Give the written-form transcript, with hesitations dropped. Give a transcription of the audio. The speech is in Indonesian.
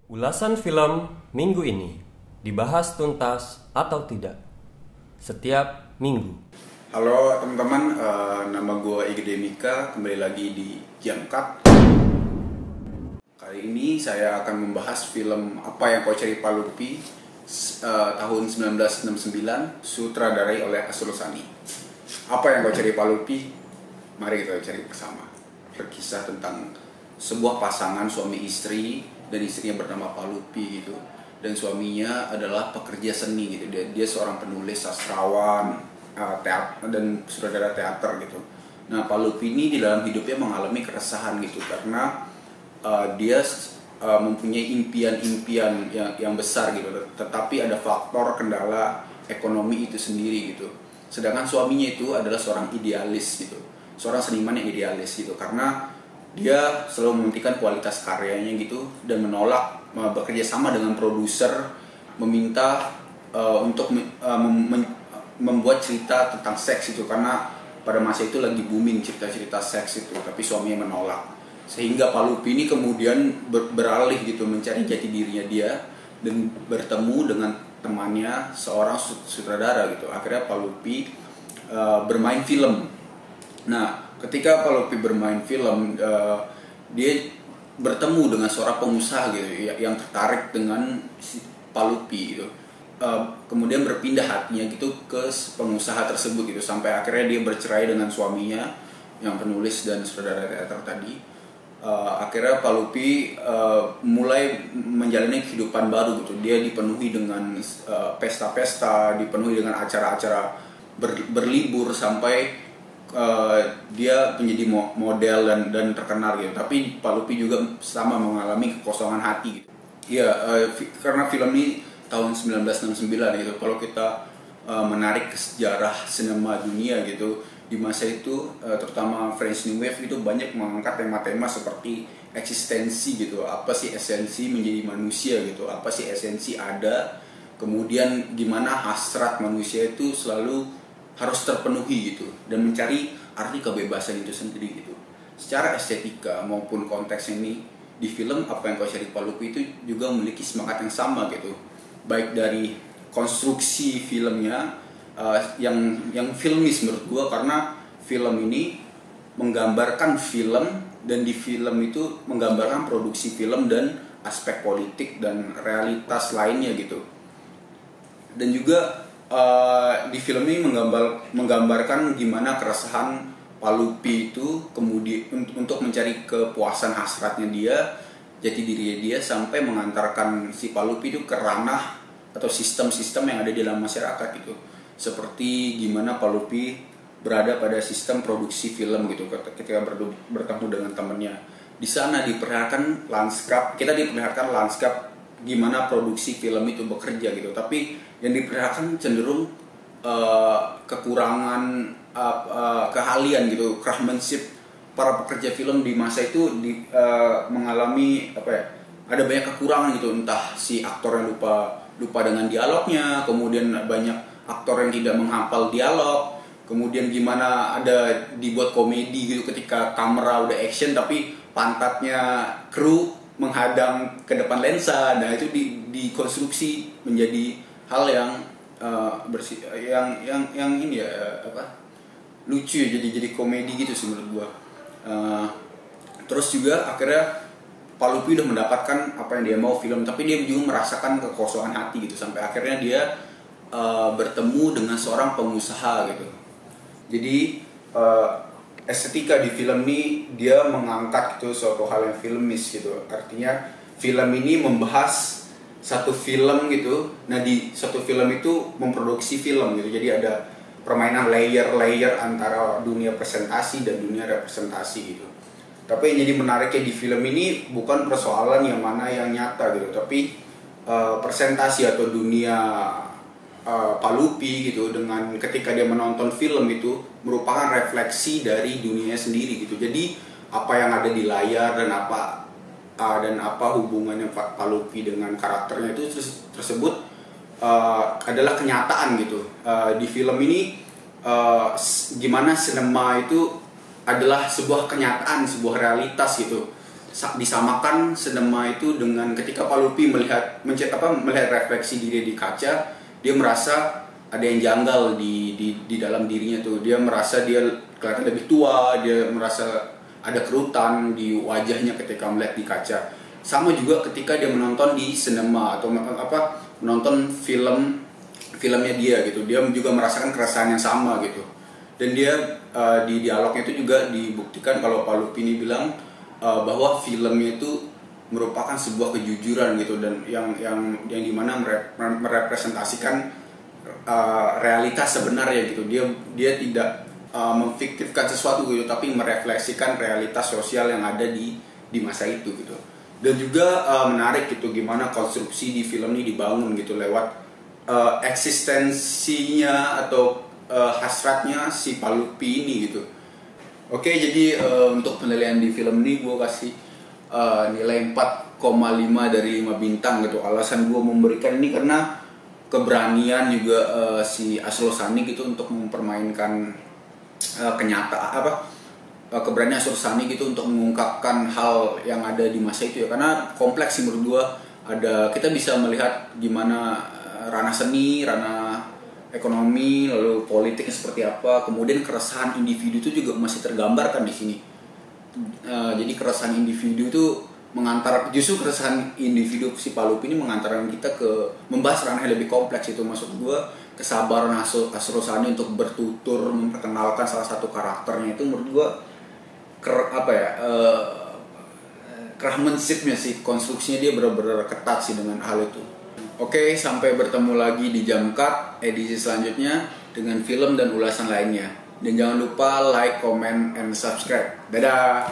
Ulasan film minggu ini dibahas tuntas atau tidak setiap minggu. Halo teman-teman, nama gue Igede Mika, kembali lagi di Jamkat. Kali ini saya akan membahas film Apa Yang Kau Cari Pak Lutfi tahun 1969, sutradarai oleh Asrul Sani. Apa Yang Kau Cari Pak Lutfi? Mari kita cari bersama. Berkisah tentang sebuah pasangan suami istri, dan istrinya bernama Pak Lutfi gitu. Dan suaminya adalah pekerja seni gitu. Dia seorang penulis, sastrawan, teater dan sutradara teater gitu. Nah, Pak Lutfi ini di dalam hidupnya mengalami keresahan gitu karena dia mempunyai impian-impian yang besar gitu. Tetapi ada faktor kendala ekonomi itu sendiri gitu. Sedangkan suaminya itu adalah seorang idealis gitu. Seorang seniman yang idealis gitu, karena dia selalu mementingkan kualitas karyanya gitu dan menolak bekerja sama dengan produser, meminta untuk membuat cerita tentang seks itu, karena pada masa itu lagi booming cerita-cerita seks itu, tapi suaminya menolak. Sehingga Pak Lutfi ini kemudian beralih gitu mencari jati dirinya dia dan bertemu dengan temannya seorang sutradara gitu. Akhirnya Pak Lutfi bermain film. Nah, ketika Pak Lutfi bermain film, dia bertemu dengan seorang pengusaha gitu yang tertarik dengan Pak Lutfi gitu. Kemudian berpindah hatinya gitu ke pengusaha tersebut gitu, sampai akhirnya dia bercerai dengan suaminya yang penulis dan sutradara teater tadi. Akhirnya Pak Lutfi mulai menjalani kehidupan baru gitu. Dia dipenuhi dengan pesta-pesta, dipenuhi dengan acara-acara berlibur sampai dia menjadi model dan terkenal gitu. Tapi Pak Lutfi juga sama mengalami kekosongan hati gitu. Iya, karena film ini tahun 1969 gitu. Kalau kita menarik ke sejarah sinema dunia gitu, di masa itu terutama French New Wave itu banyak mengangkat tema-tema seperti eksistensi gitu. Apa sih esensi menjadi manusia gitu? Apa sih esensi ada? Kemudian gimana hasrat manusia itu selalu harus terpenuhi gitu, dan mencari arti kebebasan itu sendiri gitu. Secara estetika maupun konteks ini di film Apa Yang Kau Cari Pak Lutfi itu juga memiliki semangat yang sama gitu, baik dari konstruksi filmnya yang filmis menurut gua, karena film ini menggambarkan film, dan di film itu menggambarkan produksi film dan aspek politik dan realitas lainnya gitu. Dan juga di film ini menggambarkan gimana keresahan Pak Lutfi itu kemudian untuk mencari kepuasan hasratnya dia, jati diri dia, sampai mengantarkan si Pak Lutfi itu ke ranah atau sistem-sistem yang ada di dalam masyarakat gitu. Seperti gimana Pak Lutfi berada pada sistem produksi film gitu ketika bertemu dengan temannya. Di sana diperlihatkan lanskap, kita diperlihatkan lanskap gimana produksi film itu bekerja gitu, tapi yang diperlihatkan cenderung kekurangan keahlian gitu, craftsmanship para pekerja film di masa itu mengalami ada banyak kekurangan gitu, entah si aktor yang lupa dengan dialognya, kemudian banyak aktor yang tidak menghafal dialog, kemudian gimana ada dibuat komedi gitu ketika kamera udah action tapi pantatnya kru menghadang ke depan lensa. Nah, itu dikonstruksi menjadi hal yang yang ini ya lucu ya, jadi komedi gitu sih menurut gua. Terus juga akhirnya Pak Lutfi udah mendapatkan apa yang dia mau film, tapi dia juga merasakan kekosongan hati gitu, sampai akhirnya dia bertemu dengan seorang pengusaha gitu. Jadi estetika di film ini dia mengangkat itu suatu hal yang filmis gitu. Artinya film ini membahas satu film gitu. Nah, di satu film itu memproduksi film gitu. Jadi ada permainan layer-layer antara dunia presentasi dan dunia representasi gitu. Tapi yang jadi menariknya di film ini bukan persoalan yang mana yang nyata gitu, tapi presentasi atau dunia Pak Lutfi gitu, dengan ketika dia menonton film itu merupakan refleksi dari dunianya sendiri gitu. Jadi apa yang ada di layar dan apa hubungannya Pak Lutfi dengan karakternya itu tersebut adalah kenyataan gitu. Di film ini gimana sinema itu adalah sebuah kenyataan, sebuah realitas gitu. disamakan sinema itu dengan ketika Pak Lutfi melihat refleksi diri di kaca, dia merasa ada yang janggal di dalam dirinya tuh. Dia merasa dia kelihatan lebih tua, dia merasa ada kerutan di wajahnya ketika melihat di kaca. Sama juga ketika dia menonton di sinema atau menonton filmnya dia gitu. Dia juga merasakan keresahan yang sama gitu. Dan dia di dialognya itu juga dibuktikan kalau Pak Lutfi ini bilang bahwa filmnya itu merupakan sebuah kejujuran gitu, dan yang dimana merepresentasikan realitas sebenarnya gitu. Dia tidak memfiktifkan sesuatu gitu, tapi merefleksikan realitas sosial yang ada di masa itu gitu. Dan juga menarik gitu gimana konstruksi di film ini dibangun gitu lewat eksistensinya atau hasratnya si Pak Lutfi ini gitu. Oke, jadi untuk penilaian di film ini gue kasih nilai 4,5 dari 5 bintang gitu. Alasan gue memberikan ini karena keberanian juga si Asrul Sani gitu untuk mempermainkan keberanian Asrul Sani gitu untuk mengungkapkan hal yang ada di masa itu ya. Karena kompleks sih menurut gue. Kita bisa melihat gimana ranah seni, ranah ekonomi, lalu politiknya seperti apa, kemudian keresahan individu itu juga masih tergambarkan di sini. Jadi keresahan individu itu justru keresahan individu si Pak Lutfi ini mengantarkan kita ke membahas ranah yang lebih kompleks itu. Maksud gue kesabaran Asrul Sani untuk bertutur memperkenalkan salah satu karakternya itu menurut gue craftsmanship-nya sih, konstruksinya dia benar-benar ketat sih dengan hal itu. Oke, sampai bertemu lagi di Jam Cut edisi selanjutnya dengan film dan ulasan lainnya. Dan jangan lupa like, comment, and subscribe. Dadah!